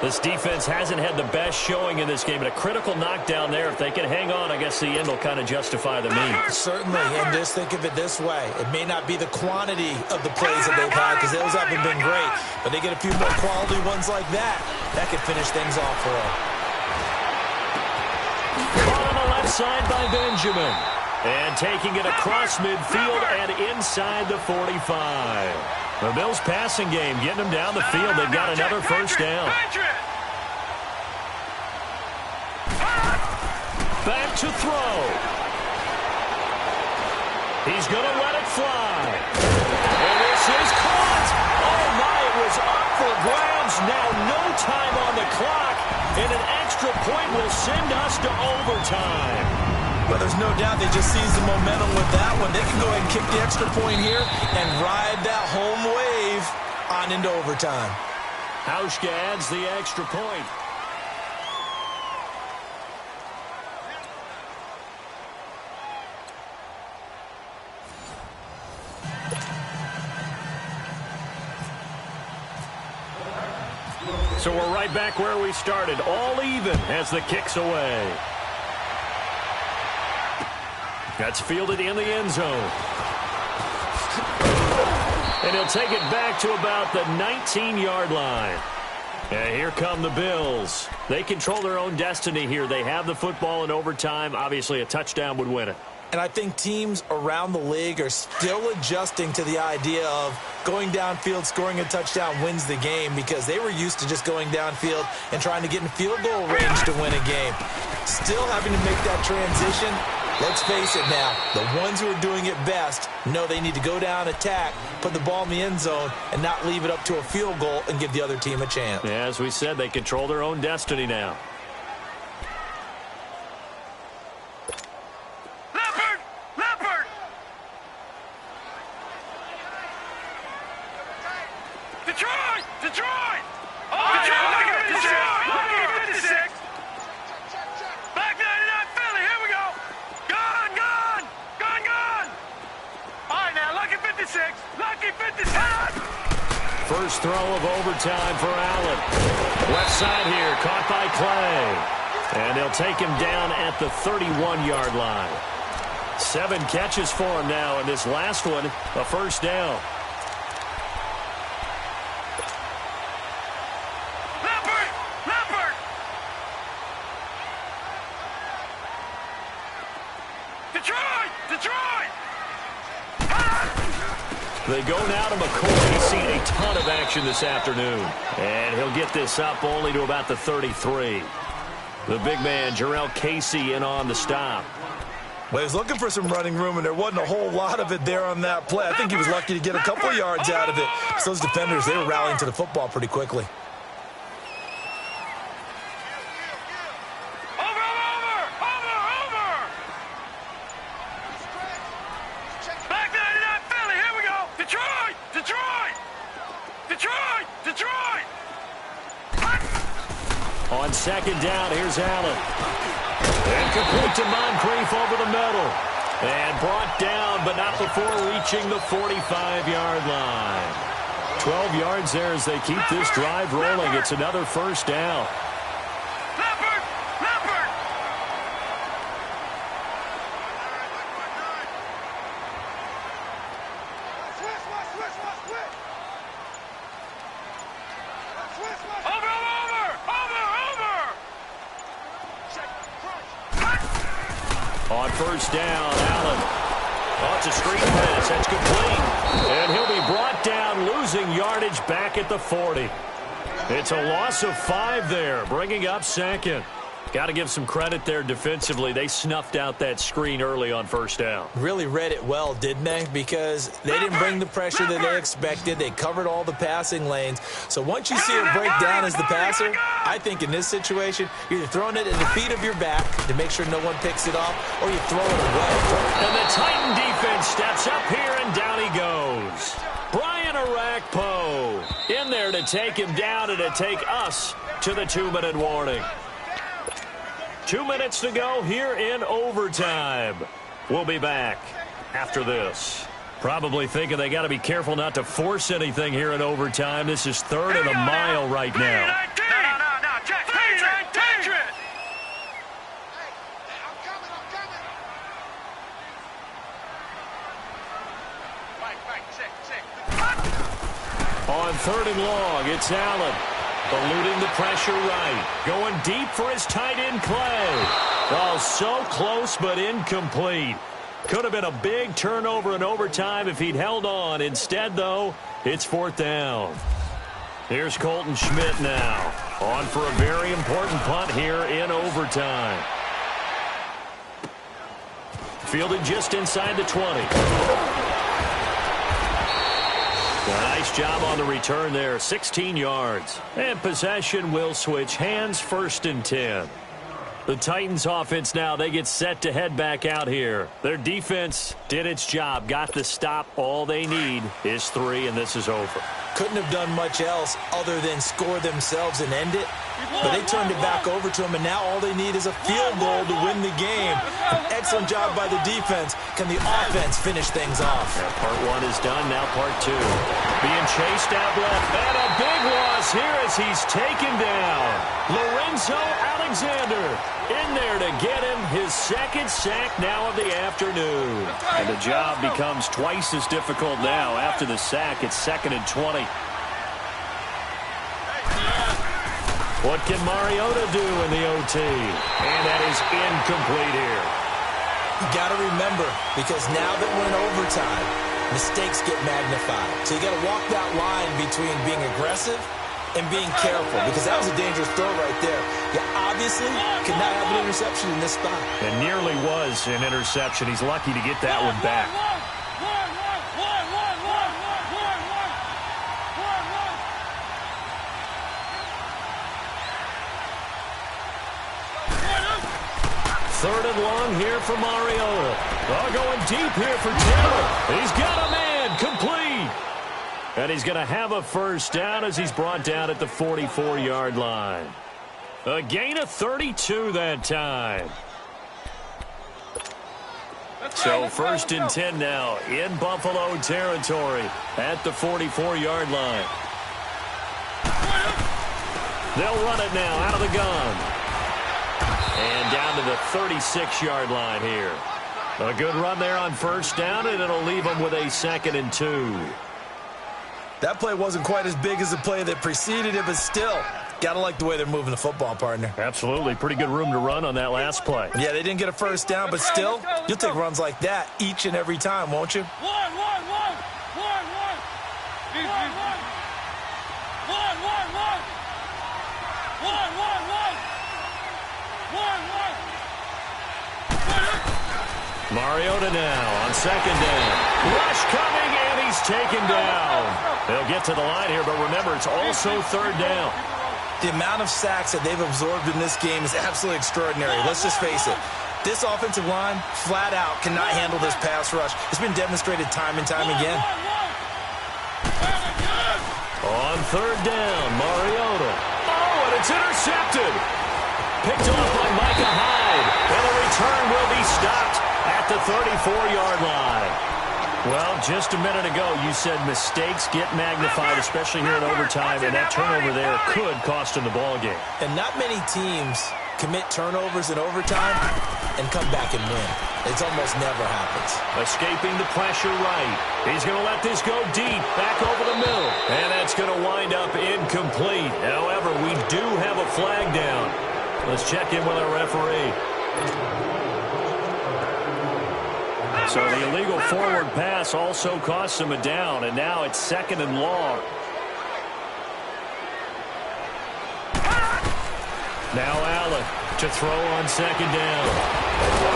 This defense hasn't had the best showing in this game, but a critical knockdown there. If they can hang on, I guess the end will kind of justify the means. Certainly, and just think of it this way. It may not be the quantity of the plays that they've had, because those haven't been great, but they get a few more quality ones like that. That could finish things off for them. Ball on the left side by Benjamin. And taking it across midfield and inside the 45. The Bills passing game getting them down the field. They've got another 1st down. Back to throw. He's going to let it fly. And this is caught. Oh, my, it was up for grabs. Now no time on the clock. And an extra point will send us to overtime. Well, there's no doubt they just seized the momentum with that one. They can go ahead and kick the extra point here and ride that home wave on into overtime. Hauschka adds the extra point. So we're right back where we started, all even as the kick's away. That's fielded in the end zone. And he'll take it back to about the 19-yard line. And here come the Bills. They control their own destiny here. They have the football in overtime. Obviously, a touchdown would win it. And I think teams around the league are still adjusting to the idea of going downfield, scoring a touchdown wins the game, because they were used to just going downfield and trying to get in field goal range to win a game. Still having to make that transition. Let's face it now, the ones who are doing it best know they need to go down, attack, put the ball in the end zone, and not leave it up to a field goal and give the other team a chance. Yeah, as we said, they control their own destiny now. Detroit! Oh, Detroit! Lucky 56! Back 99 Philly, here we go! Gone! All right, now, Lucky 56! Lucky 56! First throw of overtime for Allen. Left side here, caught by Clay. And they'll take him down at the 31-yard line. 7 catches for him now, and this last one, a first down. They go now to McCoy. He's seen a ton of action this afternoon. And he'll get this up only to about the 33. The big man, Jarrell Casey, in on the stop. Well, he was looking for some running room, and there wasn't a whole lot of it there on that play. I think he was lucky to get a couple yards out of it. So those defenders, they were rallying to the football pretty quickly. On second down, here's Allen. And complete to Moncrief over the middle. And brought down, but not before reaching the 45-yard line. 12 yards there as they keep this drive rolling. It's another first down. On first down, Allen. Oh, it's a screen pass. That's complete. And he'll be brought down, losing yardage back at the 40. It's a loss of 5 there, bringing up second. Got to give some credit there defensively. They snuffed out that screen early on first down. Really read it well, didn't they? Because they didn't bring the pressure that they expected. They covered all the passing lanes. So once you see it break down as the passer, I think in this situation, you're either throwing it at the feet of your back to make sure no one picks it off, or you throw it away. And the Titan defense steps up here, and down he goes. Brian Arakpo in there to take him down and to take us to the 2-minute warning. 2 minutes to go here in overtime. We'll be back after this. Probably thinking they got to be careful not to force anything here in overtime. This is 3rd and a mile right now. No. Jack, Patriot. On 3rd and long, it's Allen. Eluding the pressure right. Going deep for his tight end, Clay. Oh, so close but incomplete. Could have been a big turnover in overtime if he'd held on. Instead, though, it's 4th down. Here's Colton Schmidt now. On for a very important punt here in overtime. Fielded just inside the 20. Nice job on the return there, 16 yards. And possession will switch hands, 1st and 10. The Titans offense now, they get set to head back out here. Their defense did its job, got the stop. All they need is 3, and this is over. Couldn't have done much else other than score themselves and end it. But they turned it back over to them, and now all they need is a field goal to win the game. An excellent job by the defense. Can the offense finish things off? Yeah, part 1 is done, now part 2. Being chased out left, and a big loss here as he's taken down. Lorenzo Alexander in there to get him his 2nd sack now of the afternoon. And the job becomes twice as difficult now. After the sack, it's 2nd and 20. What can Mariota do in the OT? And that is incomplete here. You got to remember, because now that we're in overtime, mistakes get magnified. So you got to walk that line between being aggressive and being careful, because that was a dangerous throw right there. You obviously could not have an interception in this spot. It nearly was an interception. He's lucky to get that one back. Third and long here for Mariota. Oh, going deep here for Taylor. He's got a man, complete. And he's going to have a 1st down as he's brought down at the 44-yard line. A gain of 32 that time. So 1st and 10 now in Buffalo territory at the 44-yard line. They'll run it now out of the gun. And down to the 36-yard line here. A good run there on 1st down, and it'll leave them with a 2nd and 2. That play wasn't quite as big as the play that preceded it, but still, got to like the way they're moving the football, partner. Absolutely. Pretty good room to run on that last play. Yeah, they didn't get a 1st down, but still, you'll take runs like that each and every time, won't you? Mariota now on 2nd down. Rush coming, and he's taken down. They'll get to the line here, but remember, it's also 3rd down. The amount of sacks that they've absorbed in this game is absolutely extraordinary. Let's just face it. This offensive line, flat out, cannot handle this pass rush. It's been demonstrated time and time again. On 3rd down, Mariota. Oh, and it's intercepted. Picked off by Micah Hyde. And the return will be stopped at the 34-yard line. Well, just a minute ago, you said mistakes get magnified, especially here in overtime, and that turnover there could cost them the ball game. And not many teams commit turnovers in overtime and come back and win. It almost never happens. Escaping the pressure right. He's going to let this go deep, back over the middle. And that's going to wind up incomplete. However, we do have a flag down. Let's check in with our referee. So the illegal forward pass also costs him a down, and now it's 2nd and long. Now Allen to throw on 2nd down.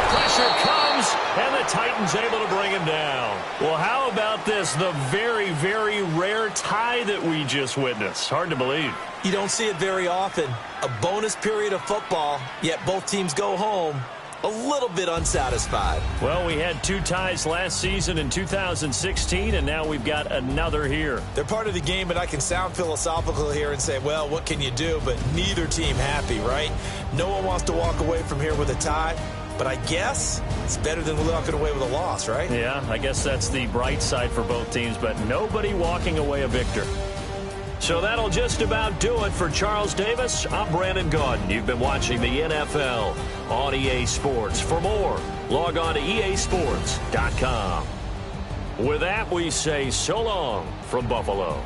Pressure comes, and the Titans able to bring him down. Well, how about this? The very, very rare tie that we just witnessed. Hard to believe. You don't see it very often. A bonus period of football, yet both teams go home a little bit unsatisfied. Well, we had 2 ties last season in 2016, and now we've got another here. They're part of the game, but I can sound philosophical here and say, well, what can you do? But neither team happy, right? No one wants to walk away from here with a tie, but I guess it's better than walking away with a loss, right? Yeah, I guess that's the bright side for both teams, but nobody walking away a victor. So that'll just about do it for Charles Davis. I'm Brandon Gaudin. You've been watching the NFL on EA Sports. For more, log on to easports.com. With that, we say so long from Buffalo.